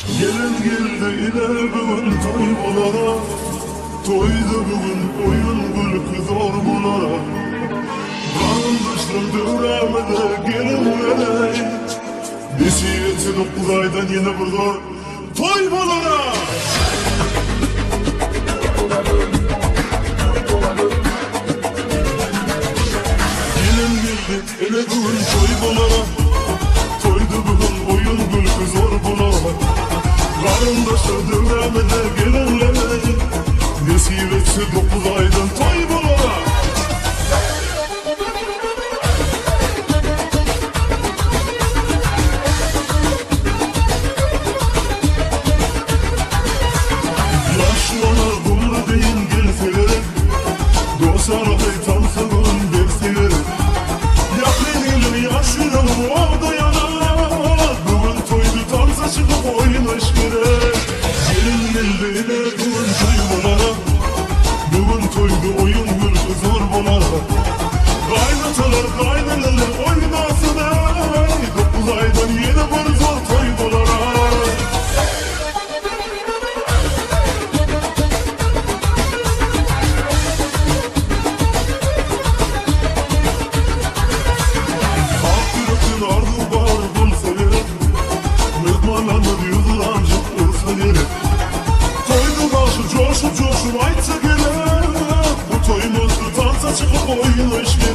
Gelin geldi yine bugün toy bulara, toyda bugün oyun gülkü zor bulara. Karındaşlar dövremede gelinlere, nesiyeti 9 aydan yine burada toy bulara. Gelin geldi yine bugün toy bulara, toyda bugün oyun gülkü zor bulara. Karındaşlar dövremede gelinlere, nesip etse 9 aydan toy bulara. Yaşlılar bunu deyin gelseler, dostlar tansa bunun derseler. Yakın yaşlılar orada yanar, bugün toydu tansa çıkıp oynaş gerek. Gelin geldiler bugün toy bulara, bugün toydu oyun gülkü zor bulara. Kaynatalar kaynaneler oynasın ey, 9 aydan yine bir zor toy bulara. Coşup aytsa gerek, bu toyumuzda tansa çıkıp oynaş gerek.